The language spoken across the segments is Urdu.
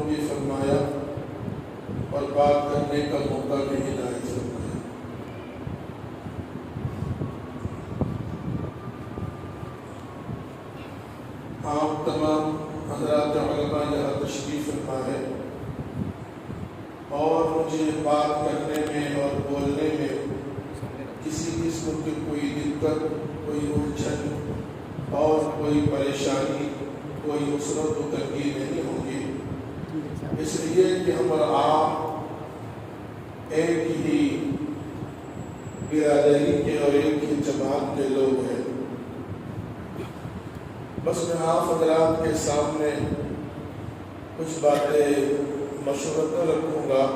بھی فرمایا اور بات کرنے کا موقع بھی عنایت فرمایا۔ آپ تمام حضرات علماء یہاں تشریف فرما ہے اور مجھے بات کرنے میں اور بولنے میں کسی قسم کی کوئی دقت، کوئی الجھن اور کوئی پریشانی، کوئی اسرت و تنگی نہیں ہوگی، اس لیے کہ ہم اور آپ ایک ہی برادری کے اور ایک ہی جماعت کے لوگ ہیں۔ بس میں آپ حضرات کے سامنے کچھ باتیں مشورت رکھوں گا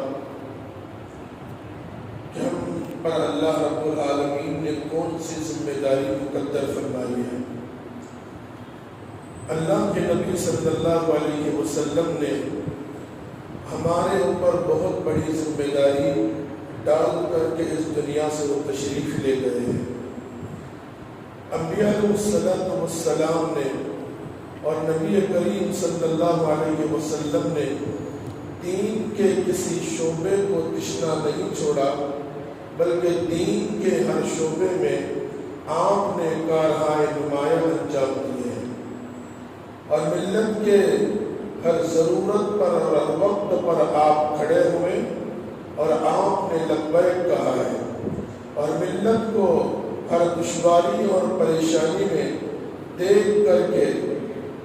کہ ہم پر اللہ رب العالمین نے کون سی ذمہ داری مقدر فرمائی ہے۔ اللہ کے نبی صلی اللہ علیہ وسلم نے ہمارے اوپر بہت بڑی ذمہ داری ڈال کر کے اس دنیا سے وہ تشریف لے گئے ہیں۔ انبیاء علیہ السلام نے اور نبی کریم صلی اللہ علیہ وسلم نے دین کے کسی شعبے کو تشنا نہیں چھوڑا، بلکہ دین کے ہر شعبے میں آپ نے کارہائے نمایاں انجام دیے ہیں اور ملت کے ہر ضرورت پر اور ہر وقت پر آپ کھڑے ہوئے اور آپ نے لبیک کہا ہے اور ملت کو ہر دشواری اور پریشانی میں دیکھ کر کے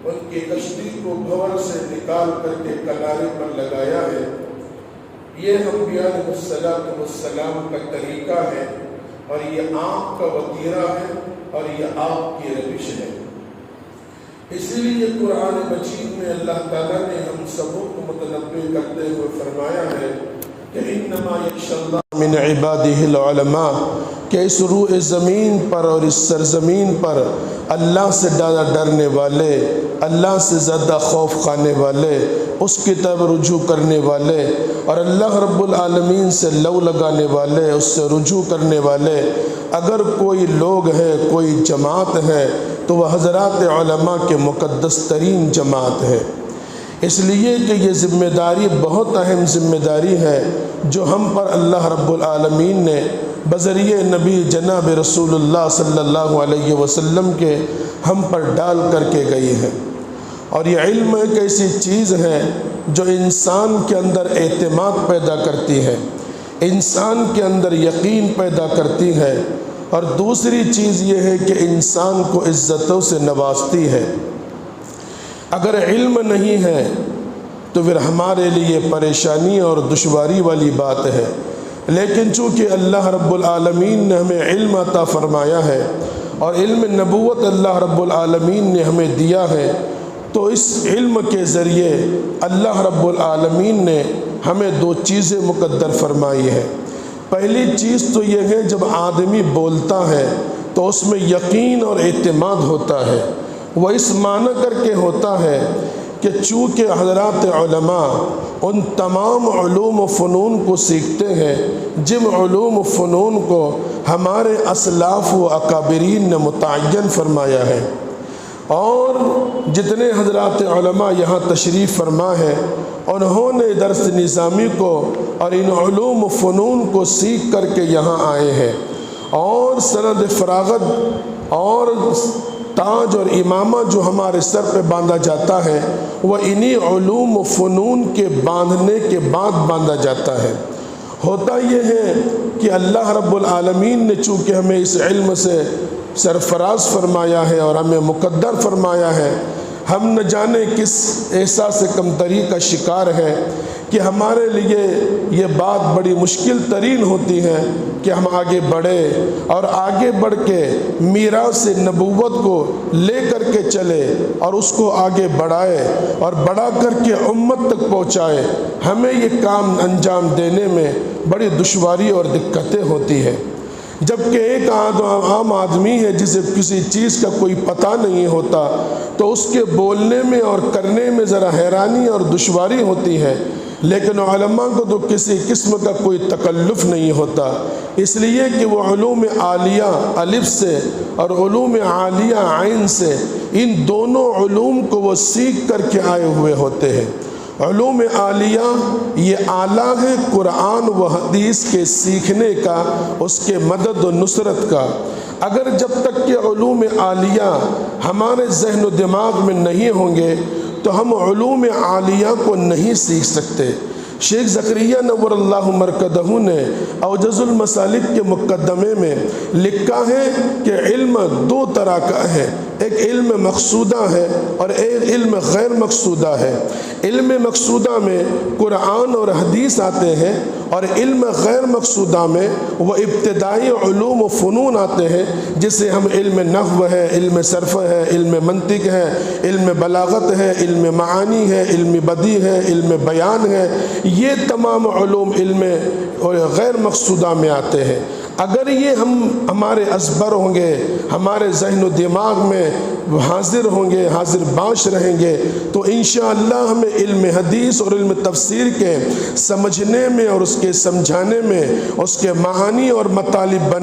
ان کی کشتی کو بھور سے نکال کر کے کنارے پر لگایا ہے۔ یہ انبیاء علیہ السلام کا طریقہ ہے اور یہ آپ کا وتیرہ ہے اور یہ آپ کی روش ہے۔ اسی لیے قرآن مجید میں اللہ تعالیٰ نے ہم سبوں کو متنبہ کرتے ہوئے فرمایا ہے کہ انما یخشی اللہ من عبادہ العلماء، کہ اس روح زمین پر اور اس سرزمین پر اللہ سے زیادہ ڈرنے والے، اللہ سے زیادہ خوف کھانے والے، اس کی طرف رجوع کرنے والے اور اللہ رب العالمین سے لو لگانے والے، اس سے رجوع کرنے والے اگر کوئی لوگ ہیں، کوئی جماعت ہے تو وہ حضرات علماء کے مقدس ترین جماعت ہے۔ اس لیے کہ یہ ذمہ داری بہت اہم ذمہ داری ہے جو ہم پر اللہ رب العالمین نے بذریعہ نبی جناب رسول اللہ صلی اللہ علیہ وسلم کے ہم پر ڈال کر کے گئی ہے۔ اور یہ علم ایک ایسی چیز ہے جو انسان کے اندر اعتماد پیدا کرتی ہے، انسان کے اندر یقین پیدا کرتی ہے، اور دوسری چیز یہ ہے کہ انسان کو عزتوں سے نوازتی ہے۔ اگر علم نہیں ہے تو پھر ہمارے لیے پریشانی اور دشواری والی بات ہے، لیکن چونکہ اللہ رب العالمین نے ہمیں علم عطا فرمایا ہے اور علم نبوت اللہ رب العالمین نے ہمیں دیا ہے، تو اس علم کے ذریعے اللہ رب العالمین نے ہمیں دو چیزیں مقدر فرمائی ہے۔ پہلی چیز تو یہ ہے جب آدمی بولتا ہے تو اس میں یقین اور اعتماد ہوتا ہے، وہ اس معنی کر کے ہوتا ہے کہ چونکہ حضرات علماء ان تمام علوم و فنون کو سیکھتے ہیں جن علوم و فنون کو ہمارے اسلاف و اکابرین نے متعین فرمایا ہے، اور جتنے حضرات علماء یہاں تشریف فرما ہے انہوں نے درس نظامی کو اور ان علوم و فنون کو سیکھ کر کے یہاں آئے ہیں، اور سند فراغت اور تاج اور امامہ جو ہمارے سر پہ باندھا جاتا ہے وہ انہی علوم و فنون کے باندھنے کے بعد باندھا جاتا ہے۔ ہوتا یہ ہے کہ اللہ رب العالمین نے چونکہ ہمیں اس علم سے سرفراز فرمایا ہے اور ہمیں مقدر فرمایا ہے، ہم نہ جانے کس احساس کمتری کا شکار ہے کہ ہمارے لیے یہ بات بڑی مشکل ترین ہوتی ہے کہ ہم آگے بڑھے اور آگے بڑھ کے میراث نبوت کو لے کر کے چلے اور اس کو آگے بڑھائے اور بڑھا کر کے امت تک پہنچائے۔ ہمیں یہ کام انجام دینے میں بڑی دشواری اور دقتیں ہوتی ہیں، جبکہ ایک عام آدمی ہے جسے کسی چیز کا کوئی پتہ نہیں ہوتا تو اس کے بولنے میں اور کرنے میں ذرا حیرانی اور دشواری ہوتی ہے، لیکن علماء کو تو کسی قسم کا کوئی تکلف نہیں ہوتا، اس لیے کہ وہ علوم عالیہ الف سے اور علوم عالیہ عین سے ان دونوں علوم کو وہ سیکھ کر کے آئے ہوئے ہوتے ہیں۔ علوم عالیہ یہ آلہ ہے قرآن و حدیث کے سیکھنے کا، اس کے مدد و نصرت کا۔ اگر جب تک کہ علوم عالیہ ہمارے ذہن و دماغ میں نہیں ہوں گے تو ہم علوم عالیہ کو نہیں سیکھ سکتے۔ شیخ زکریا نور اللہ مرکزہ نے اوجز المسالک کے مقدمے میں لکھا ہے کہ علم دو طرح کا ہے، ایک علم مقصودہ ہے اور ایک علم غیر مقصودہ ہے۔ علم مقصودہ میں قرآن اور حدیث آتے ہیں، اور علم غیر مقصودہ میں وہ ابتدائی علوم و فنون آتے ہیں، جسے ہم علم نحو ہے، علم صرف ہے، علم منطق ہے، علم بلاغت ہے، علم معانی ہے، علم بدیع ہے، علم بیان ہے۔ یہ تمام علوم علم غیر مقصودہ میں آتے ہیں۔ اگر یہ ہمارے ازبر ہوں گے، ہمارے ذہن و دماغ میں حاضر ہوں گے، حاضر باش رہیں گے، تو انشاءاللہ ہمیں علم حدیث اور علم تفسیر کے سمجھنے میں اور اس کے سمجھانے میں، اس کے معانی اور مطالب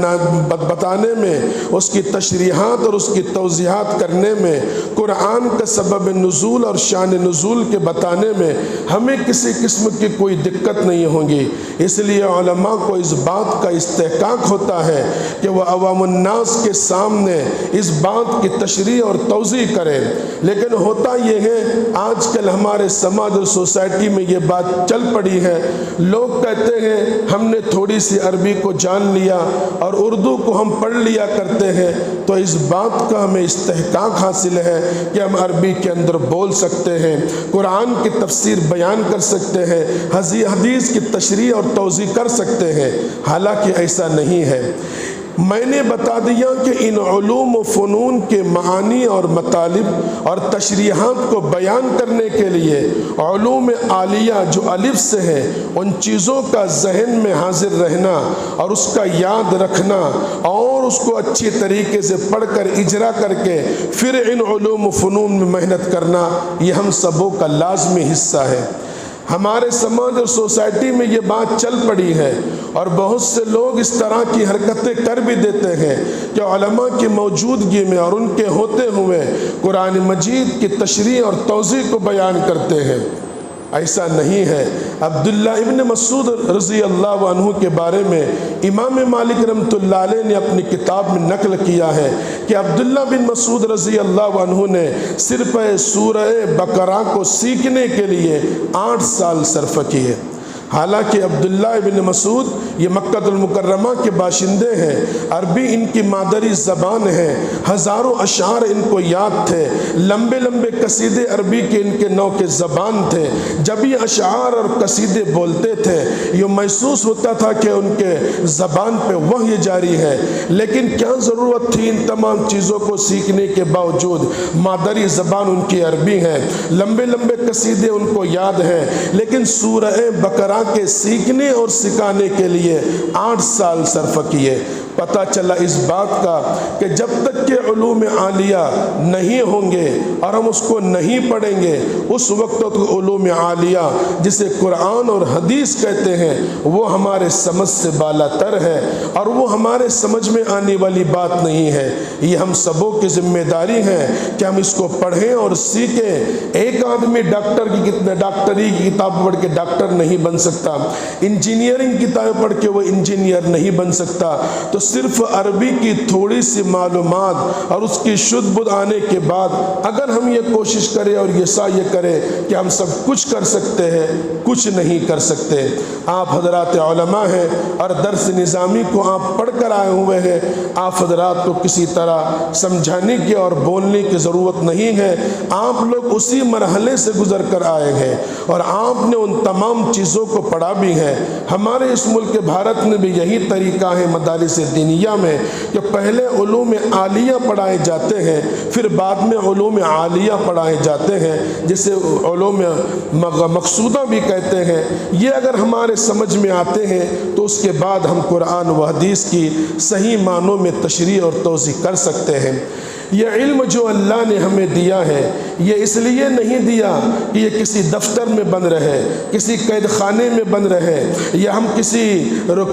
بتانے میں، اس کی تشریحات اور اس کی توضیحات کرنے میں، قرآن کا سبب نزول اور شان نزول کے بتانے میں ہمیں کسی قسم کی کوئی دقت نہیں ہوگی۔ اس لیے علماء کو اس بات کا استحقاق ہوتا ہے کہ وہ عوام الناس کے سامنے اس بات کی تشریح اور توضیح کریں۔ لیکن ہوتا یہ ہے آج کل ہمارے سماج اور سوسائٹی میں یہ بات چل پڑی ہے، لوگ کہتے ہیں ہم نے تھوڑی سی عربی کو جان لیا اور اردو کو ہم پڑھ لیا کرتے ہیں، تو اس بات کا ہمیں استحقاق حاصل ہے کہ ہم عربی کے اندر بول سکتے ہیں، قرآن کی تفسیر بیان کر سکتے ہیں، حدیث کی تشریح اور توضیح کر سکتے ہیں۔ حالانکہ ایسا نہیں ہے۔ میں نے بتا دیا کہ ان علوم و فنون کے معانی اور مطالب اور تشریحات کو بیان کرنے کے لیے علوم عالیہ جو الف سے ہے، ان چیزوں کا ذہن میں حاضر رہنا اور اس کا یاد رکھنا اور اس کو اچھی طریقے سے پڑھ کر اجرا کر کے پھر ان علوم و فنون میں محنت کرنا، یہ ہم سبوں کا لازمی حصہ ہے۔ ہمارے سماج اور سوسائٹی میں یہ بات چل پڑی ہے، اور بہت سے لوگ اس طرح کی حرکتیں کر بھی دیتے ہیں کہ علماء کی موجودگی میں اور ان کے ہوتے ہوئے قرآن مجید کی تشریح اور توضیح کو بیان کرتے ہیں۔ ایسا نہیں ہے۔ عبداللہ ابن مسعود رضی اللہ عنہ کے بارے میں امام مالک رحمۃ اللہ علیہ نے اپنی کتاب میں نقل کیا ہے کہ عبداللہ بن مسعود رضی اللہ عنہ نے صرف سورہ بقرہ کو سیکھنے کے لیے 8 سال صرف کیے۔ حالانکہ عبداللہ ابن مسعود یہ مکہ المکرمہ کے باشندے ہیں، عربی ان کی مادری زبان ہے، ہزاروں اشعار ان کو یاد تھے، لمبے لمبے قصیدے عربی کے ان کے نو کے زبان تھے۔ جب یہ اشعار اور قصیدے بولتے تھے یہ محسوس ہوتا تھا کہ ان کے زبان پہ وحی جاری ہے۔ لیکن کیا ضرورت تھی ان تمام چیزوں کو سیکھنے کے باوجود؟ مادری زبان ان کی عربی ہے، لمبے لمبے قصیدے ان کو یاد ہیں، لیکن سورہ بقرہ کے سیکھنے اور سکھانے کے لیے 8 سال صرف کیے۔ پتہ چلا اس بات کا کہ جب تک کہ علوم عالیہ نہیں ہوں گے اور ہم اس کو نہیں پڑھیں گے، اس وقت تک علوم عالیہ جسے قرآن اور حدیث کہتے ہیں وہ ہمارے سمجھ سے بالا تر ہے، اور وہ ہمارے سمجھ میں آنے والی بات نہیں ہے۔ یہ ہم سبوں کی ذمہ داری ہے کہ ہم اس کو پڑھیں اور سیکھیں۔ ایک آدمی ڈاکٹری کی کتاب پڑھ کے ڈاکٹر نہیں بن سکتا، انجینئرنگ کی کتاب پڑھ کے وہ انجینئر نہیں بن سکتا۔ تو صرف عربی کی تھوڑی سی معلومات اور اس کی شدھ بدھ آنے کے بعد اگر ہم یہ کوشش کریں اور یہ کریں کہ ہم سب کچھ کر سکتے ہیں، کچھ نہیں کر سکتے۔ آپ حضرات علماء ہیں اور درس نظامی کو آپ پڑھ کر آئے ہوئے ہیں، آپ حضرات کو کسی طرح سمجھانے کی اور بولنے کی ضرورت نہیں ہے۔ آپ لوگ اسی مرحلے سے گزر کر آئے ہیں اور آپ نے ان تمام چیزوں کو پڑھا بھی ہے۔ ہمارے اس ملک بھارت میں بھی یہی طریقہ ہے مدارس دینیہ میں کہ پہلے علوم عالیہ پڑھائے جاتے ہیں، پھر بعد میں علوم عالیہ پڑھائے جاتے ہیں، جسے علوم مقصودہ بھی کہتے ہیں۔ یہ اگر ہمارے سمجھ میں آتے ہیں تو اس کے بعد ہم قرآن و حدیث کی صحیح معنوں میں تشریح اور توضیح کر سکتے ہیں۔ یہ علم جو اللہ نے ہمیں دیا ہے، یہ اس لیے نہیں دیا کہ یہ کسی دفتر میں بند رہے، کسی قید خانے میں بند رہے، یا ہم کسی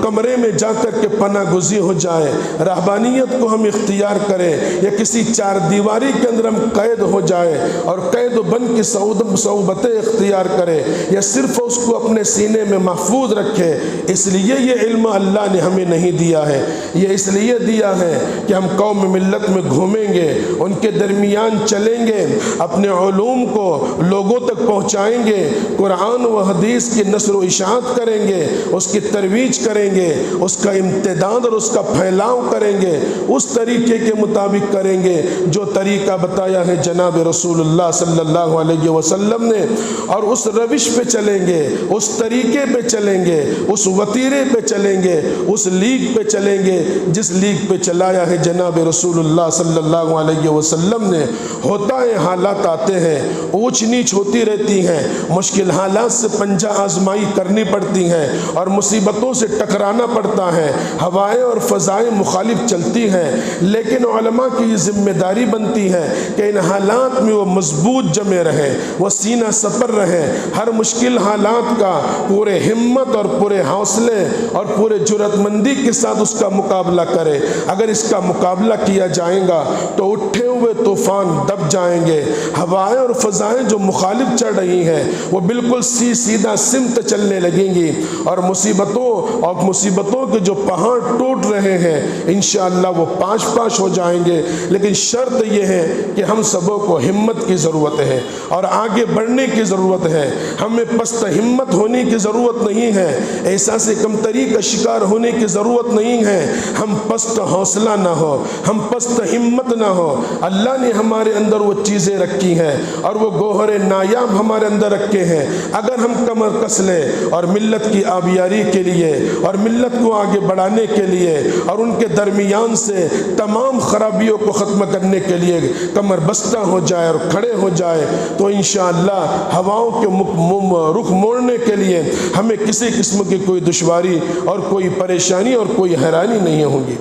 کمرے میں جا کر کے پناہ گزین ہو جائے، رہبانیت کو ہم اختیار کریں، یا کسی چار دیواری کے اندر ہم قید ہو جائے اور قید و بند کی صحبتیں اختیار کرے، یا صرف اس کو اپنے سینے میں محفوظ رکھے۔ اس لیے یہ علم اللہ نے ہمیں نہیں دیا ہے، یہ اس لیے دیا ہے کہ ہم قوم ملت میں گھومیں گے، ان کے درمیان چلیں گے، اپنے علوم کو لوگوں تک پہنچائیں گے، قرآن و حدیث کی نشر و اشاعت کریں گے، اس کی ترویج کریں گے، اس کا امتداد اور اس کا پھیلاؤ کریں گے، اس طریقے کے مطابق کریں گے جو طریقہ بتایا ہے جناب رسول اللہ صلی اللہ علیہ وسلم نے، اور اس روش پہ چلیں گے، اس طریقے پہ چلیں گے، اس وتیرے پہ چلیں گے، اس لیگ پہ چلیں گے جس لیگ پہ چلایا ہے جناب رسول اللہ صلی اللہ علیہ وسلم نے۔ ہوتا ہے حالات آتے ہیں، اونچ نیچ ہوتی رہتی ہیں، مشکل حالات سے پنجہ آزمائی کرنی پڑتی ہیں اور مصیبتوں سے ٹکرانا پڑتا ہے، ہوائیں اور فضائیں مخالف چلتی ہیں، لیکن علماء کی یہ ذمہ داری بنتی ہے کہ ان حالات میں وہ مضبوط جمے رہے، وہ سینہ سپر رہے، ہر مشکل حالات کا پورے ہمت اور پورے حوصلے اور پورے جرأت مندی کے ساتھ اس کا مقابلہ کرے۔ اگر اس کا مقابلہ کیا جائے گا تو اٹھے ہوئے طوفان دب جائیں گے، ہوائیں اور فضائیں جو مخالف چڑھ رہی ہیں وہ بالکل سیدھا سمت چلنے لگیں گی، اور مصیبتوں کے جو پہاڑ ٹوٹ رہے ہیں انشاءاللہ وہ پاش پاش ہو جائیں گے۔ لیکن شرط یہ ہے کہ ہم سبوں کو ہمت کی ضرورت ہے اور آگے بڑھنے کی ضرورت ہے، ہمیں پست ہمت ہونے کی ضرورت نہیں ہے، احساس کمتری کا شکار ہونے کی ضرورت نہیں ہے، ہم پست حوصلہ نہ ہو، ہم پست ہمت نہ ہو۔ اللہ نے ہمارے اندر وہ چیزیں رکھی ہیں اور وہ گوہر نایاب ہمارے اندر رکھے ہیں، اگر ہم کمر کس لیں اور ملت کی آبیاری کے لیے اور ملت کو آگے بڑھانے کے لیے اور ان کے درمیان سے تمام خرابیوں کو ختم کرنے کے لیے کمر بستہ ہو جائے اور کھڑے ہو جائے تو انشاءاللہ ہواؤں کے رخ موڑنے کے لیے ہمیں کسی قسم کی کوئی دشواری اور کوئی پریشانی اور کوئی حیرانی نہیں ہوگی۔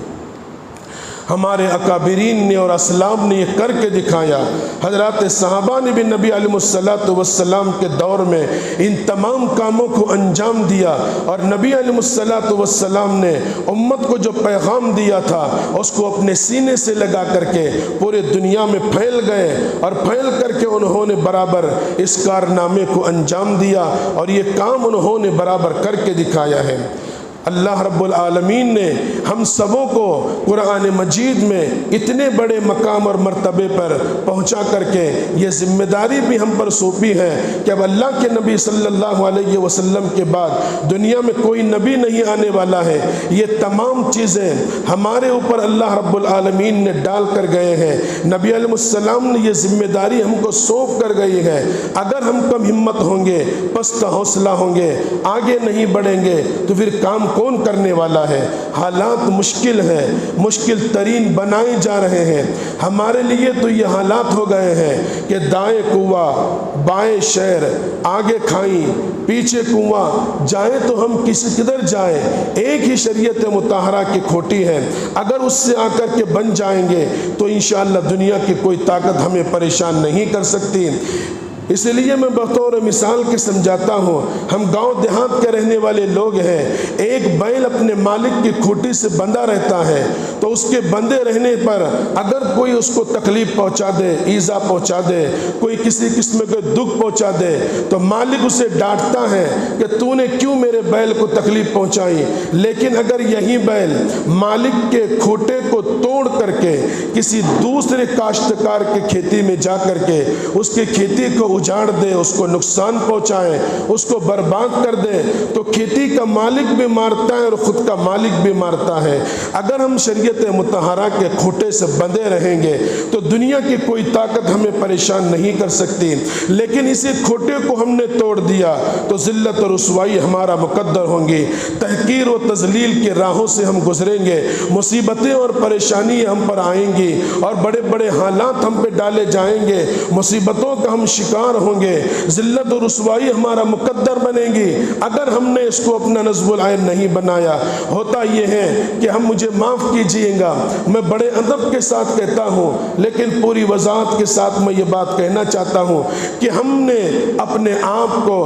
ہمارے اکابرین نے اور اسلاف نے یہ کر کے دکھایا، حضرات صحابہ نے بھی نبی علیہ الصلوۃ والسلام کے دور میں ان تمام کاموں کو انجام دیا، اور نبی علیہ الصلوۃ والسلام نے امت کو جو پیغام دیا تھا اس کو اپنے سینے سے لگا کر کے پورے دنیا میں پھیل گئے، اور پھیل کر کے انہوں نے برابر اس کارنامے کو انجام دیا اور یہ کام انہوں نے برابر کر کے دکھایا ہے۔ اللہ رب العالمین نے ہم سبوں کو قرآن مجید میں اتنے بڑے مقام اور مرتبے پر پہنچا کر کے یہ ذمہ داری بھی ہم پر سونپی ہے کہ اب اللہ کے نبی صلی اللہ علیہ وسلم کے بعد دنیا میں کوئی نبی نہیں آنے والا ہے، یہ تمام چیزیں ہمارے اوپر اللہ رب العالمین نے ڈال کر گئے ہیں، نبی علیہ السلام نے یہ ذمہ داری ہم کو سونپ کر گئی ہے۔ اگر ہم کم ہمت ہوں گے، پست حوصلہ ہوں گے، آگے نہیں بڑھیں گے تو پھر کام کون کرنے والا ہے؟ حالات مشکل ہیں، مشکل ترین بنائے جا رہے ہیں، ہمارے لیے تو یہ حالات ہو گئے ہیں کہ دائیں کنواں بائیں شہر، آگے کھائیں پیچھے کنواں، جائیں تو ہم کدھر جائیں؟ ایک ہی شریعت مطہرہ کی کھوٹی ہے، اگر اس سے آ کر کے بن جائیں گے تو انشاءاللہ دنیا کی کوئی طاقت ہمیں پریشان نہیں کر سکتی۔ اس لیے میں بطور مثال کے سمجھاتا ہوں، ہم گاؤں دیہات کے رہنے والے لوگ ہیں، ایک بیل اپنے مالک کی کھوٹی سے بندھا رہتا ہے تو اس کے بندھے رہنے پر اگر کوئی اس کو تکلیف پہنچا دے، ایذا پہنچا دے، کوئی کسی قسم کے دکھ پہنچا دے تو مالک اسے ڈانٹتا ہے کہ تو نے کیوں میرے بیل کو تکلیف پہنچائی۔ لیکن اگر یہی بیل مالک کے کھوٹے کو توڑ کر کے کسی دوسرے کاشتکار کے کھیتی میں جا کر کے اس کی کھیتی کو اجاڑ دے، اس کو نقصان پہنچائے، اس کو برباد کر دے تو کھیتی کا مالک بھی مارتا ہے اور خود کا مالک بھی مارتا ہے۔ اگر ہم شریعت مطہرہ کے کھوٹے سے بندھے رہیں گے تو دنیا کی کوئی طاقت ہمیں پریشان نہیں کر سکتی، لیکن اسی کھوٹے کو ہم نے توڑ دیا تو ذلت اور رسوائی ہمارا مقدر ہوں گی، تحقیر و تذلیل کی راہوں سے ہم گزریں گے، مصیبتیں اور پریشانی ہم پر آئیں گی اور بڑے بڑے حالات ہم پہ ڈالے جائیں گے، مصیبتوں کا ہم شکار شمار ہوں گے، ذلت و رسوائی ہمارا مقدر بنے گی اگر ہم نے اس کو اپنا نصب العین نہیں بنایا۔ ہوتا یہ ہے کہ ہم مجھے معاف کیجئے گا، میں بڑے ادب کے ساتھ کہتا ہوں لیکن پوری وضاحت کے ساتھ میں یہ بات کہنا چاہتا ہوں کہ ہم نے اپنے آپ کو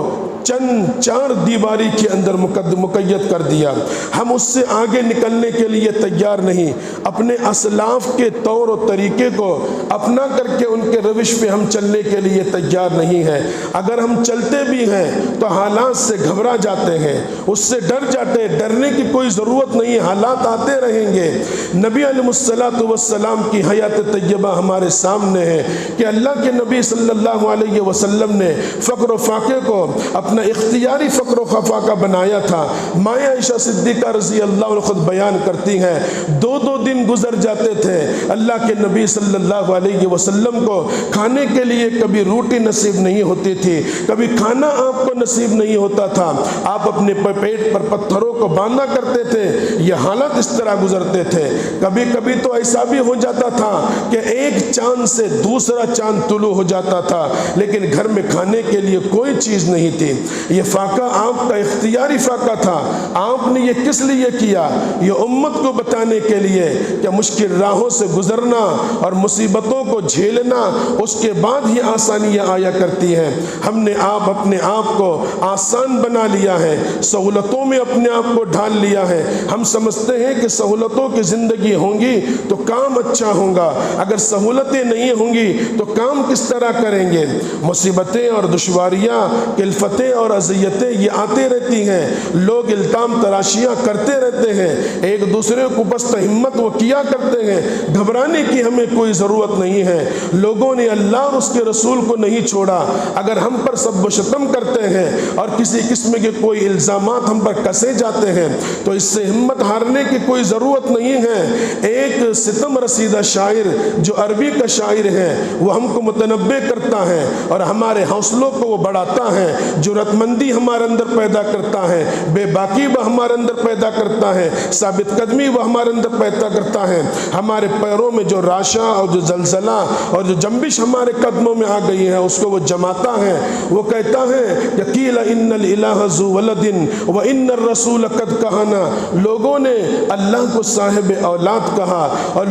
چند چار دیواری کے اندر مقید کر دیا، ہم اس سے آگے نکلنے کے لیے تیار نہیں، اپنے اسلاف کے طور و طریقے کو اپنا کر کے ان کے روش پہ ہم چلنے کے لیے تیار نہیں ہیں۔ اگر ہم چلتے بھی ہیں تو حالات سے گھبرا جاتے ہیں، اس سے ڈر جاتے ہیں، ڈرنے کی کوئی ضرورت نہیں، حالات آتے رہیں گے۔ نبی علیہ الصلوۃ والسلام کی حیات طیبہ ہمارے سامنے ہے کہ اللہ کے نبی صلی اللہ علیہ وسلم نے فقر و فاقے کو اپنا اختیاری فقر و فاقہ بنایا تھا۔ مائیں عائشہ صدیقہ رضی اللہ عنہ خود بیان کرتی ہیں، دو دن گزر جاتے تھے اللہ کے نبی صلی اللہ علیہ وسلم کو کھانے کے لیے کبھی روٹی نصیب نہیں ہوتی تھی، کبھی کھانا آپ کو نصیب نہیں ہوتا تھا، آپ اپنے پیٹ پر پتھروں کو باندھا کرتے تھے، یہ حالت اس طرح گزرتے تھے۔ کبھی کبھی تو ایسا بھی ہو جاتا تھا کہ ایک چاند سے دوسرا چاند طلوع ہو جاتا تھا لیکن گھر میں کھانے کے لیے کوئی چیز نہیں تھی۔ یہ فاقہ آپ کا اختیاری فاقہ تھا، آپ نے یہ کس لیے کیا؟ یہ امت کو بتانے کے لیے کہ مشکل راہوں سے گزرنا اور مصیبتوں کو جھیلنا اس کے بعد ہی آسانیاں آیا کرتی ہیں۔ ہم نے اپنے آپ کو آسان بنا لیا ہے، سہولتوں میں اپنے آپ کو ڈھال لیا ہے۔ ہم سمجھتے ہیں کہ سہولتوں کی زندگی ہوں گی تو کام اچھا ہوگا، اگر سہولتیں نہیں ہوں گی تو کام کس طرح کریں گے؟ مصیبتیں اور دشواریاں، کلفتیں اور اذیتیں یہ آتے رہتی ہیں، لوگ التام تراشیاں کرتے رہتے ہیں، ایک دوسرے کو پست ہمت وہ کیا کرتے ہیں۔ گھبرانے کی ہمیں کوئی ضرورت نہیں ہے، لوگوں نے اللہ اور اس کے رسول کو نہیں چھوڑا۔ اگر ہم پر سب و شتم کرتے ہیں اور کسی قسم کے کوئی الزامات ہم پر کسے جاتے ہیں تو اس سے ہمت ہارنے کی کوئی ضرورت نہیں ہے۔ ایک ستم رسیدہ شاعر جو عربی کا شاعر ہے وہ ہم کو متنبع کرتا ہے اور ہمارے حوصلوں کو وہ بڑھاتا ہے، جرأت مندی ہمارے اندر پیدا کرتا ہے، بے باکی وہ ہمارے اندر پیدا کرتا ہے، ثابت قدمی وہ ہمارے اندر پیدا کرتا ہے۔ ہمارے پیروں میں جو راشا اور جو زلزلہ اور جو جنبش ہمارے قدموں میں آ گئی ہے اس کو وہ جماتا ہے۔ وہ کہتا ہے کہ قیل ان الالہ ذو ولد وان الرسول قد کہانا، لوگوں نے اللہ کو صاحب اولاد کہا اور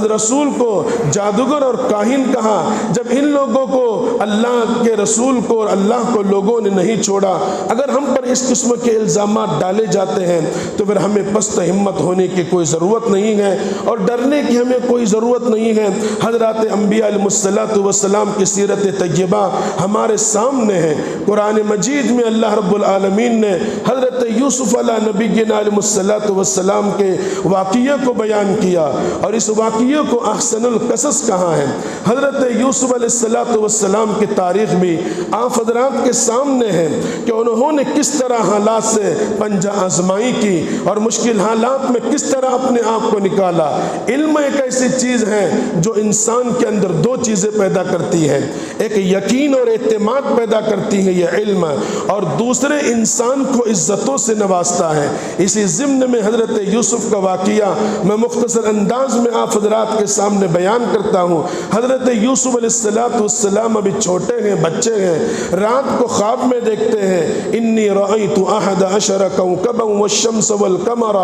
رسول کو جادوگر اور کاہن کہا۔ جب ان لوگوں کو اللہ کے رسول کو اور اللہ کو لوگوں نے نہیں چھوڑا، اگر ہم پر اس قسم کے الزامات ڈالے جاتے ہیں تو پھر ہمیں پست ہمت ہونے کی کوئی ضرورت نہیں ہے اور ڈرنے کی ہمیں کوئی ضرورت نہیں ہے۔ حضرات انبیاء علیہ السلام کی سیرت طیبہ ہمارے سامنے ہے۔ قرآن مجید میں اللہ رب العالمین نے حضرت یوسف علیہ نبینا علیہ السلام کے واقعے کو بیان کیا اور اس واقعے کو احسن القصص کہا ہے۔ حضرت یوسف علیہ السلام کی تاریخ بھی آپ حضرات کے سامنے ہے کہ انہوں نے کس طرح حالات سے پنجہ آزمائی کی اور مشکل حالات میں کس طرح اپنے آپ کو نکالا۔ علم ایک ایسی چیز ہے جو انسان کے اندر دو چیزیں پیدا کرتی ہے، ایک یقین اور اعتماد پیدا کرتی ہے یہ علم، اور دوسرے انسان کو عزتوں سے نوازتا ہے۔ اسی ضمن میں حضرت یوسف کا واقعہ میں مختصر انداز میں آپ حضرات کے سامنے بیان کرتا ہوں۔ حضرت یوسف علیہ السلام ابھی چھوٹے ہیں، بچے ہیں، رات کو خواب میں دیکھتے ہیں انی رأیت احد عشر کوکبا والشمس والقمر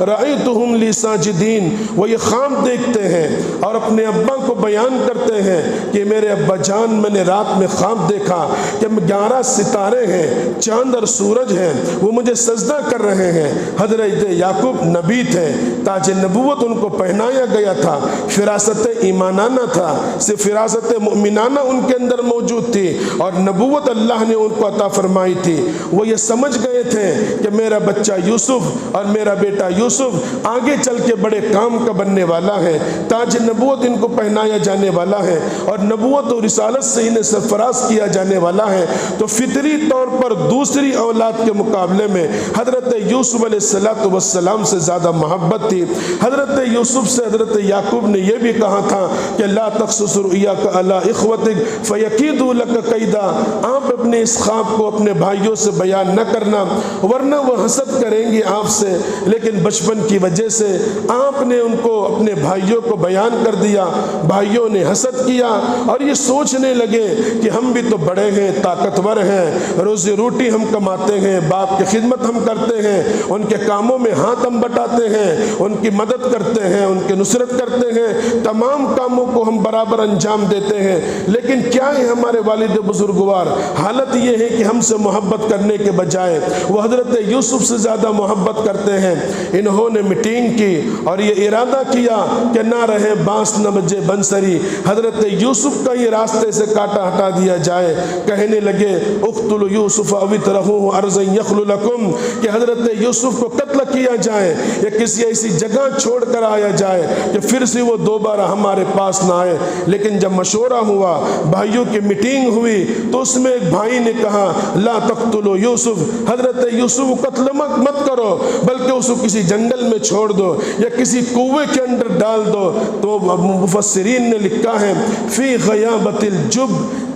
رأیتهم لی ساجدین۔ وہ یہ خواب دیکھتے ہیں اور اپنے ابا کو بیان کرتے ہیں کہ میرے ابا جان میں نے رات میں خواب دیکھا کہ 11 ستارے ہیں، چاند اور سورج ہیں، وہ مجھے سجدہ کر رہے ہیں۔ حضرت یعقوب نبی تھے، تاج نبوت ان کو پہنایا گیا تھا، فراست ایمانانہ تھا، صرف فراست مؤمنانہ ان کے اندر موجود تھی اور نبوت اللہ نے ان کو عطا فرمائی تھی۔ وہ یہ سمجھ گئے تھے کہ میرا بچہ یوسف اور میرا بیٹا یوسف آگے چل کے بڑے کام کا بننے والا ہے، تاج نبوت ان کو پہنایا جانے والا ہے اور نبوت اور رسالت سے انہیں سرفراز کیا جانے والا ہے۔ ہے تو فطری طور پر دوسری اولاد کے مقابلے میں حضرت یوسف علیہ السلام سے زیادہ محبت تھی۔ حضرت یوسف سے حضرت یعقوب نے یہ بھی کہا تھا کہ لا تقصص رؤیاک علی اخوتک فیکیدوا لک کیدا، آپ اپنے اس خواب کو اپنے بھائیوں سے بیان نہ کرنا ورنہ وہ حسد کریں گے آپ سے، لیکن بچپن کی وجہ سے آپ نے ان کو اپنے بھائیوں کو بیان کر دیا۔ بھائیوں نے حسد کیا اور یہ سوچنے لگے کہ ہم بھی تو بڑے ہیں، طاقتور ہیں، روزی روٹی ہم کماتے ہیں، باپ کی خدمت ہم کرتے ہیں، ان کے کاموں میں ہاتھ ہم بٹاتے ہیں، ان کی مدد کرتے ہیں، ان کی نصرت کرتے ہیں، تمام کاموں کو ہم برابر انجام دیتے ہیں، لیکن کیا ہے ہمارے والد بزرگوار، حالت یہ ہے کہ ہم سے محبت کرنے کے بجائے وہ حضرت یوسف سے زیادہ محبت کرتے ہیں۔ انہوں نے میٹنگ کی اور یہ ارادہ کیا کہ نہ رہے بانس نہ بجے بنسری، حضرت یوسف کا یہ راستے سے کاٹا ہٹا دیا جائے۔ کہنے لگے اقتلوا یوسف او اطرحوہ ارضا یخل لکم، کہ حضرت یوسف کو قتل کیا جائے یا کسی ایسی جگہ چھوڑ کر آیا جائے کہ پھر سے وہ دوبارہ ہمارے پاس نہ آئے۔ لیکن جب مشورہ ہوا، بھائیوں کی میٹنگ ہوئی، تو اس میں ایک بھائی نے کہا لا تقتلوا یوسف، حضرت یوسف کو قتل مت کرو بلکہ اس کو کسی جنگل میں چھوڑ دو یا کسی کنویں کے اندر ڈال دو۔ تو مفسرین نے لکھا ہے فی غیابت الجب،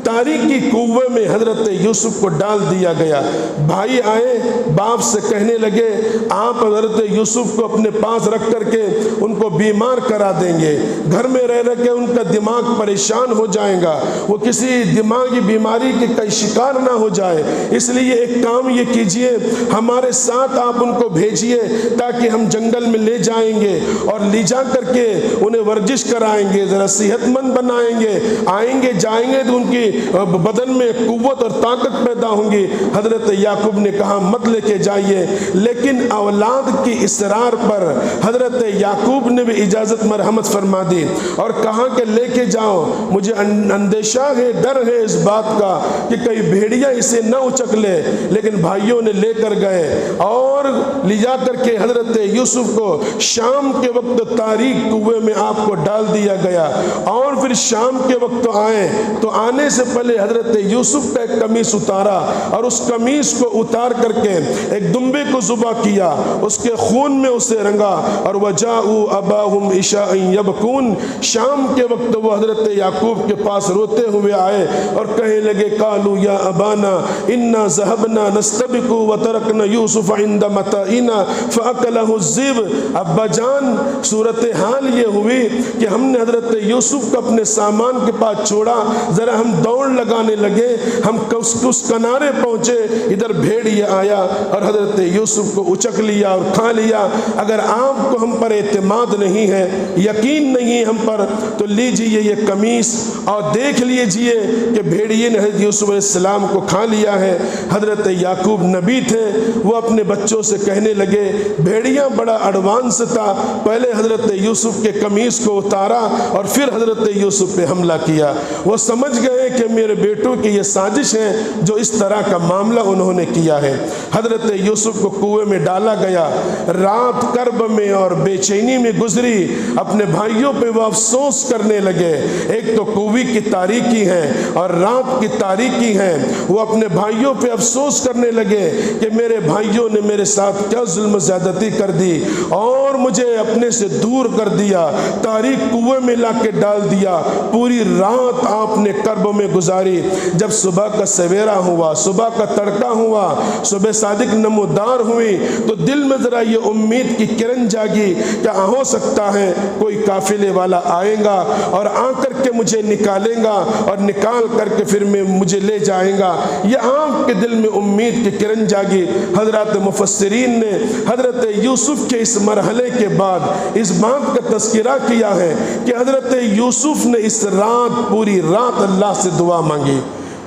تاریکی کنویں میں حضرت یوسف کو ڈال دیا گیا۔ بھائی آئے، باپ سے کہنے لگے آپ حضرت یوسف کو اپنے پاس رکھ کر کے ان کو بیمار کرا دیں گے، گھر میں رہ رہ کے ان کا دماغ پریشان ہو جائے گا، وہ کسی دماغی بیماری کے کئی شکار نہ ہو جائے، اس لیے ایک کام یہ کیجئے، ہمارے ساتھ آپ ان کو بھیجئے تاکہ ہم جنگل میں لے جائیں گے اور لے جا کر کے انہیں ورزش کرائیں گے، ذرا صحت مند بنائیں گے، آئیں گے جائیں گے تو ان کی بدن میں قوت اور طاقت پیدا ہوں گی۔ حضرت یعقوب نے کہا مت لے کے جائیے، لیکن اولاد کی اصرار پر حضرت یعقوب نے بھی اجازت مرحمت فرما دی اور کہا کہ لے کے جاؤ، مجھے اندیشہ ہے، ڈر ہے اس بات کا کہ کئی بھیڑیا اسے نہ اچک لے، لیکن بھائیوں نے لے کر گئے اور لے جا کر کے حضرت یوسف کو شام کے وقت تاریک کنویں میں آپ کو ڈال دیا گیا۔ اور پھر شام کے وقت آئے تو آنے سے پہلے حضرت یوسف کا ایک قمیص اتارا اور اس قمیص کو اتار کر کے ایک دمبے کو ذبح کیا، اس کے خون میں اسے رنگا اور وجاءوا اباہم عشاء یبکون، شام کے وقت وہ حضرت یعقوب کے پاس روتے ہوئے آئے اور کہنے لگے قالوا یا ابانا انا ذهبنا نستبق وترکنا یوسف عند متاعنا فاکلہ الذئب۔ ابا جان صورتحال یہ ہوئی کہ ہم نے حضرت یوسف کو اپنے سامان کے پاس چھوڑا، ذرا ہم دوڑ لگانے لگے، ہم اس کنارے پہنچے، ادھر بھیڑیا آیا اور حضرت یوسف کو اچک لیا اور کھا لیا۔ اگر آپ کو ہم پر اعتماد نہیں ہے، یقین نہیں ہم پر، تو لیجئے یہ قمیص اور دیکھ لیجئے کہ بھیڑیے نے حضرت یوسف علیہ السلام کو کھا لیا ہے۔ حضرت یعقوب نبی تھے، وہ اپنے بچوں سے کہنے لگے، بھیڑیا بڑا ایڈوانس تھا، پہلے حضرت یوسف کے قمیص کو اتارا اور پھر حضرت یوسف پہ حملہ کیا۔ وہ سمجھ گئے کہ میرے بیٹوں کی یہ سازش ہے جو اس طرح کا معاملہ انہوں نے کیا ہے۔ حضرت یوسف کو کنویں میں ڈالا گیا، رات کرب میں اور بے چینی میں گزری، اپنے بھائیوں پہ وہ افسوس کرنے لگے۔ ایک تو کنویں کی تاریکی ہے اور رات کی تاریکی ہے، وہ اپنے بھائیوں پہ افسوس کرنے لگے کہ میرے بھائیوں نے میرے ساتھ کیا ظلم و زیادتی کر دی اور مجھے اپنے سے دور کر دیا، تاریک کنویں میں لا کے ڈال دیا۔ پوری رات آپ نے کرب میں گزاری۔ جب صبح کا سویرا ہوا، صبح کا تڑکا ہوا، صبح صادق نمودار ہوئی، تو دل میں ذرا یہ امید کی کرن جاگی کہ ہو سکتا ہے کوئی قافلے والا آئے گا اور آ کر کے مجھے نکالے گا اور نکال کر کے پھر میں مجھے لے جائے گا۔ یہ آپ کے دل میں امید کی کرن جاگی۔ حضرات مفسرین نے حضرت یوسف کے اس مرحلے کے بعد اس بات کا تذکرہ کیا ہے کہ حضرت یوسف نے اس رات پوری رات اللہ سے دعا مانگی،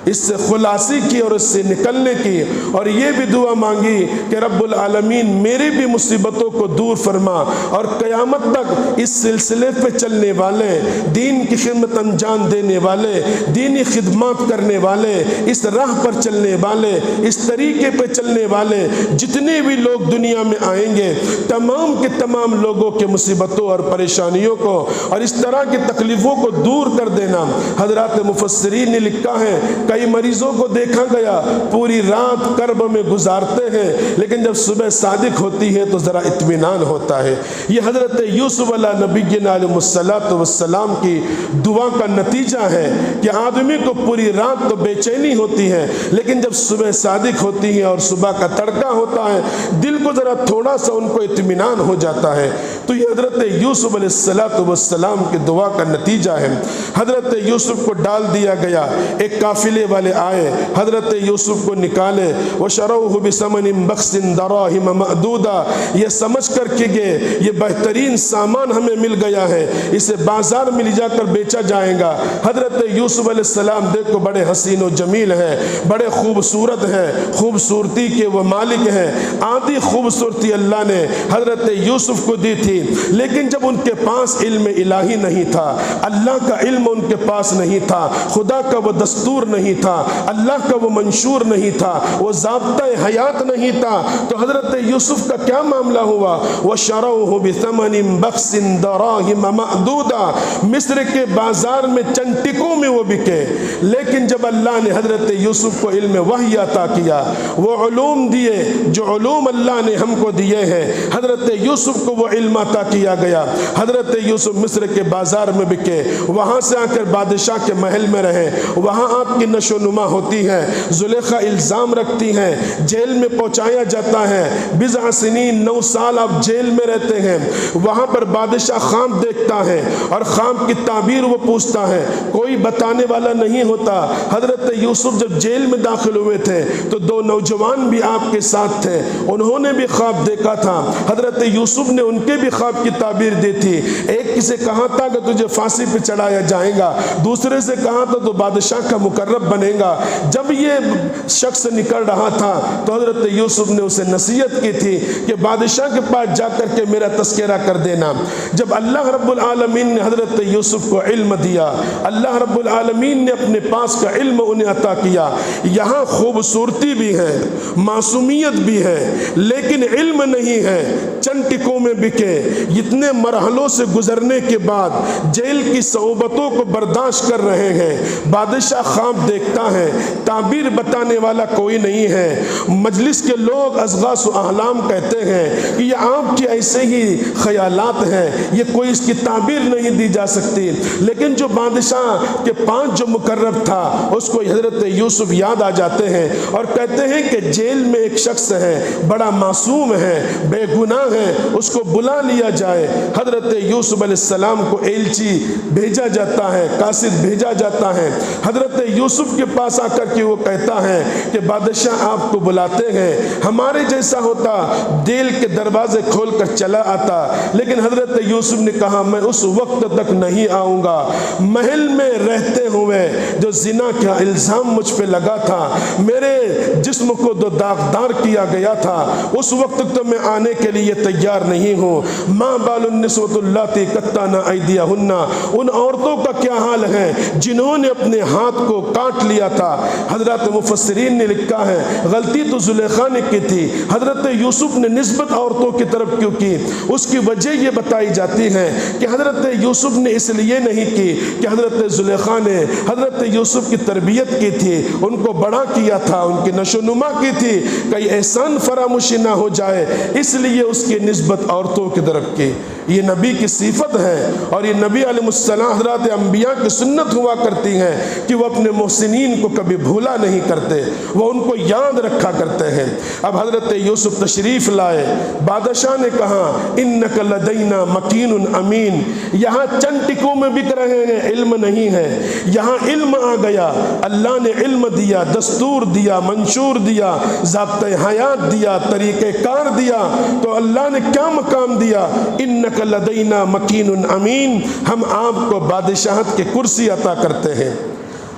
اس سے خلاصی کی اور اس سے نکلنے کی، اور یہ بھی دعا مانگی کہ رب العالمین میری بھی مصیبتوں کو دور فرما اور قیامت تک اس سلسلے پہ چلنے والے، دین کی خدمت انجام دینے والے، دینی خدمات کرنے والے، اس راہ پر چلنے والے، اس طریقے پہ چلنے والے جتنے بھی لوگ دنیا میں آئیں گے، تمام کے تمام لوگوں کے مصیبتوں اور پریشانیوں کو اور اس طرح کی تکلیفوں کو دور کر دینا۔ حضرات مفسرین نے لکھا ہے کئی مریضوں کو دیکھا گیا پوری رات کرب میں گزارتے ہیں، لیکن جب صبح صادق ہوتی ہے تو ذرا اطمینان ہوتا ہے۔ یہ حضرت یوسف علیہ نبینا علیہ السلام کی دعا کا نتیجہ ہے کہ آدمی کو پوری رات تو بے چینی ہوتی ہے، لیکن جب صبح صادق ہوتی ہے اور صبح کا تڑکا ہوتا ہے دل کو ذرا تھوڑا سا ان کو اطمینان ہو جاتا ہے۔ تو یہ حضرت یوسف علیہ السلام کی دعا کا نتیجہ ہے۔ حضرت یوسف کو ڈال دیا گیا، ایک قافلے والے آئے، حضرت یوسف کو نکالے، وَشَرَوْهُ بِثَمَنٍ بَخْسٍ دَرَاهِمَ مَعْدُودَةٍ، یہ سمجھ کر کہ یہ بہترین سامان ہمیں مل گیا ہے، اسے بازار میں لے جا کر بیچا جائے گا۔ حضرت یوسف علیہ السلام دیکھو بڑے حسین و جمیل ہیں، بڑے خوبصورت ہیں، خوبصورتی کے وہ مالک ہیں، آدھی خوبصورتی اللہ نے حضرت یوسف کو دی تھی، لیکن جب ان کے پاس علم الہی نہیں تھا، اللہ کا علم ان کے پاس نہیں تھا، خدا کا وہ دستور نہیں تھا، اللہ کا وہ منشور نہیں تھا، وہ ضابطہ حیات نہیں تھا، تو حضرت یوسف کا کیا معاملہ ہوا؟ وَشَرَوْهُ بِثَمَنٍ بَخْسٍ دَرَاهِمَ مَعْدُودَةٍ، مصر کے بازار میں چند ٹکوں میں وہ بکے۔ لیکن جب اللہ نے حضرت یوسف کو علم وحی عطا کیا، وہ علوم دیے جو علوم اللہ نے ہم کو دیے ہیں، حضرت یوسف کو وہ علم عطا کیا گیا، حضرت یوسف مصر کے بازار میں بکے، وہاں سے آ کر بادشاہ کے محل میں رہے، وہاں آپ کی نشو و نما ہوتی ہے، زلیخا الزام رکھتی ہیں، جیل میں پہنچایا جاتا ہے، 9 سنین 9 سال آپ جیل میں رہتے ہیں، وہاں پر بادشاہ خواب دیکھتا ہے اور خواب کی تعبیر وہ پوچھتا ہے، کوئی بتانے والا نہیں ہوتا۔ حضرت یوسف جب جیل میں داخل ہوئے تھے تو 2 نوجوان بھی آپ کے ساتھ تھے، انہوں نے بھی خواب دیکھا تھا، حضرت یوسف نے ان کے بھی خواب کی تعبیر دی تھی۔ ایک کسی کہا تھا کہ تجھے پھانسی پہ چڑھایا جائے گا، دوسرے سے کہا تھا تو بادشاہ کا مقرب بنے گا۔ جب یہ شخص نکل رہا تھا تو حضرت یوسف نے اسے نصیحت کی تھی کہ بادشاہ کے پاس جا کر کے میرا تذکرہ کر دینا۔ جب اللہ رب العالمین نے حضرت یوسف کو علم دیا، اللہ رب العالمین نے اپنے پاس کا علم انہیں عطا کیا، یہاں خوبصورتی بھی ہے، معصومیت بھی ہے، لیکن علم نہیں ہے، چند ٹکوں میں بکے، اتنے مرحلوں سے گزرنے کے بعد جیل کی صعوبتوں کو برداشت کر رہے ہیں، بادشاہ خواب دیکھتا ہے، تعبیر بتانے والا کوئی نہیں ہے، مجلس کے لوگ اضغاث و احلام کہتے ہیں کہ یہ آپ کی ایسے ہی خیالات ہیں، یہ کوئی اس کی تعبیر نہیں دی جا سکتی، لیکن جو بادشاہ کے پاس جو مقرب تھا اس کو حضرت یوسف یاد آ جاتے ہیں اور کہتے ہیں کہ جیل میں ایک شخص ہے، بڑا معصوم ہے، بے گناہ ہے، اس کو بلا لیا جائے۔ حضرت یوسف علیہ السلام کو ایلچی بھیجا جاتا ہے، قاصد بھیجا جاتا ہے، حضرت یوسف کے پاس آ کر کے وہ کہتا ہے کہ بادشاہ آپ کو بلاتے ہیں، ہمارے جیسا ہوتا جیل کے دروازے کھول کر چلا آتا، لیکن حضرت یوسف نے کہا میں اس وقت تک نہیں آؤں گا، محل میں رہتے ہوئے جو زنا کا الزام مجھ پہ لگا تھا، میرے جسم کو دو داغدار کیا گیا تھا، اس وقت تو میں آنے کے لیے تیار نہیں ہوں۔ ماں بال النسوۃ اللاتی قطعن ایدیہن، ان عورتوں کا کیا حال ہے جنہوں نے اپنے ہاتھ کو کاٹ لیا تھا۔ حضرت مفسرین نے لکھا ہے غلطی تو زلیخا نے کی تھی، حضرت یوسف نے نسبت عورتوں کی طرف کیوں کی؟ اس کی وجہ یہ بتائی جاتی ہے کہ حضرت یوسف نے اس لیے نہیں کی کہ حضرت زلیخا نے حضرت یوسف کی تربیت کی تھی، ان کو بڑا کیا تھا، ان کی نشو نما کی تھی، کئی احسان فراموشی نہ ہو جائے، اس لیے اس کی نسبت عورتوں کی طرف کی۔ یہ نبی کی صفت ہے اور یہ نبی علیہ السلام حضرات انبیاء کی سنت ہوا کرتی ہے کہ وہ اپنے محسنین کو کبھی بھولا نہیں کرتے، وہ ان کو یاد رکھا کرتے ہیں۔ اب حضرت یوسف تشریف لائے، بادشاہ نے کہا انک لدینا مکین امین، یہاں چند ٹکوں میں بک رہے ہیں، علم نہیں ہے، یہاں علم آ گیا، اللہ نے علم دیا، دستور دیا، منشور دیا، ضابطۂ حیات دیا، طریقہ کار دیا، تو اللہ نے کیا مقام دیا؟ انک لدینا مکین امین، ہم آپ کو بادشاہت کی کرسی عطا کرتے ہیں۔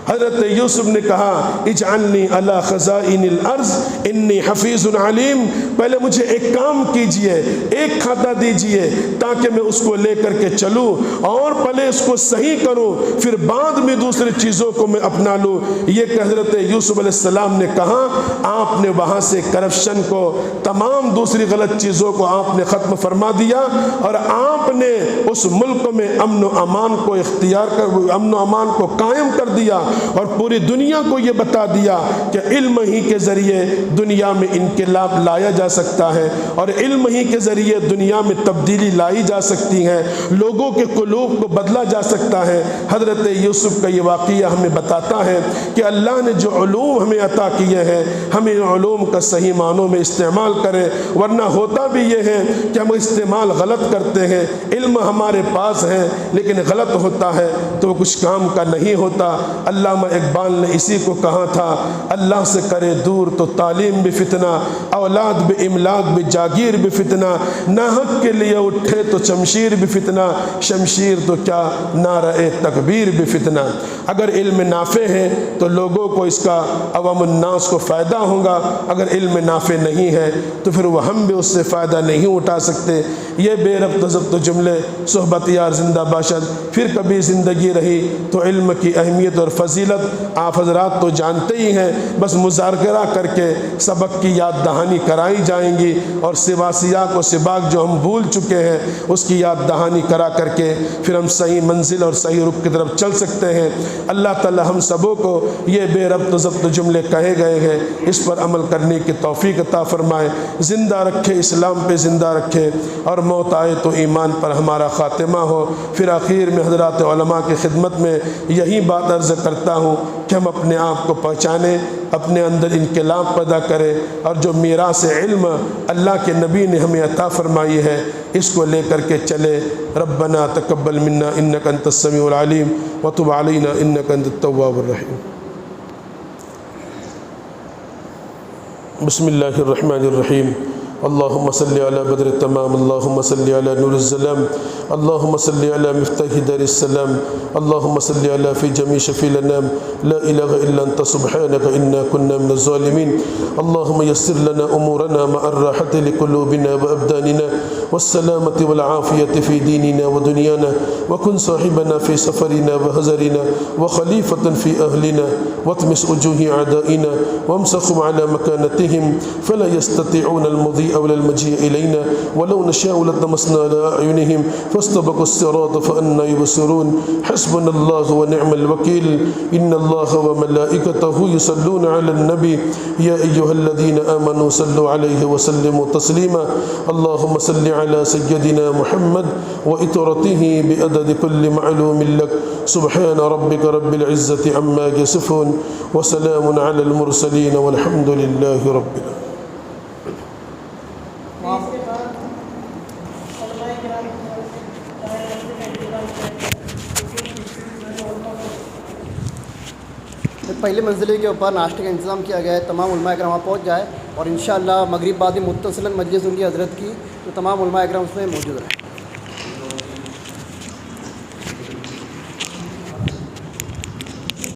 حضرت یوسف نے کہا اجعلنی علی خزائن الارض انی حفیظ علیم، پہلے مجھے ایک کام کیجئے، ایک کھاتا دیجئے تاکہ میں اس کو لے کر کے چلوں اور پہلے اس کو صحیح کروں، پھر بعد میں دوسری چیزوں کو میں اپنا لوں۔ یہ کہ حضرت یوسف علیہ السلام نے کہا، آپ نے وہاں سے کرپشن کو، تمام دوسری غلط چیزوں کو آپ نے ختم فرما دیا اور آپ نے اس ملک میں امن و امان کو اختیار کر، امن و امان کو قائم کر دیا۔ اور پوری دنیا کو یہ بتا دیا کہ علم ہی کے ذریعے دنیا میں انقلاب لایا جا سکتا ہے، اور علم ہی کے ذریعے دنیا میں تبدیلی لائی جا سکتی ہے، لوگوں کے قلوب کو بدلا جا سکتا ہے۔ حضرت یوسف کا یہ واقعہ ہمیں بتاتا ہے کہ اللہ نے جو علوم ہمیں عطا کیے ہیں، ہمیں ان علوم کا صحیح معنوں میں استعمال کریں، ورنہ ہوتا بھی یہ ہے کہ ہم استعمال غلط کرتے ہیں۔ علم ہمارے پاس ہے لیکن غلط ہوتا ہے تو وہ کچھ کام کا نہیں ہوتا۔ علامہ اقبال نے اسی کو کہا تھا، اللہ سے کرے دور تو تعلیم بھی فتنہ، اولاد بھی املاک بھی جاگیر بھی فتنہ، ناحق کے لیے اٹھے تو شمشیر بھی فتنہ، شمشیر تو کیا نعرہ تکبیر بھی فتنہ۔ اگر علم نافع ہے تو لوگوں کو اس کا، عوام الناس کو فائدہ ہوگا، اگر علم نافع نہیں ہے تو پھر وہ ہم بھی اس سے فائدہ نہیں اٹھا سکتے۔ یہ بے ربط ضبط جملے صحبت یار زندہ باشد، پھر کبھی زندگی رہی تو علم کی اہمیت اور فضیلت آپ حضرات تو جانتے ہی ہیں، بس مذاکرہ کر کے سبق کی یاد دہانی کرائی جائیں گی، اور سوا سیاق و سباق جو ہم بھول چکے ہیں اس کی یاد دہانی کرا کر کے پھر ہم صحیح منزل اور صحیح رخ کی طرف چل سکتے ہیں۔ اللہ تعالی ہم سبوں کو یہ بے ربط ضبط جملے کہے گئے ہیں اس پر عمل کرنے کی توفیق عطا فرمائے، زندہ رکھے، اسلام پہ زندہ رکھے، اور موت آئے تو ایمان پر ہمارا خاتمہ ہو۔ پھر آخر میں حضرات علماء کی خدمت میں یہی بات عرض کرتا ہوں کہ ہم اپنے آپ کو پہچانیں، اپنے اندر انقلاب پیدا کریں، اور جو میراث علم اللہ کے نبی نے ہمیں عطا فرمائی ہے اس کو لے کر کے چلے۔ ربنا تقبل منا انک انت السمیع العلیم وتب علینا انک انت التواب الرحیم۔ بسم اللہ الرحمن الرحیم۔ اللهم صل على بدر التمام، اللهم صل على نور الظلام، اللهم صل على مفتاح دار السلام، اللهم صل على في جميع شفيع الانام، لا اله الا انت سبحانك انا كنا من الظالمين، اللهم يسر لنا امورنا مع الراحه لقلوبنا وابداننا والسلامه والعافيه في ديننا ودنيانا، وكن صاحبنا في سفرنا وحضرنا وخليفه في اهلنا، واطمس وجوه اعدائنا وامسخهم على مكانتهم فلا يستطيعون المضي أولى المجيء إلينا، ولو نشاء لطمسنا على أعينهم فاستبقوا الصراط فأنا يبصرون، حسبنا الله ونعم الوكيل، إن الله وملائكته يصلون على النبي، يا أيها الذين آمنوا صلوا عليه وسلموا تسليما، اللهم صل على سيدنا محمد وإطرته بعدد كل معلوم لك، سبحان ربك رب العزة عما يصفون وسلام على المرسلين والحمد لله رب العالمين۔ پہلی منزل کے اوپر ناشتے کا انتظام کیا گیا ہے، تمام علماء اکرام وہاں پہنچ جائے، اور انشاءاللہ مغرب بعد متصلاً مجلس ان کی حضرت کی، تو تمام علماء اکرام اس میں موجود رہیں۔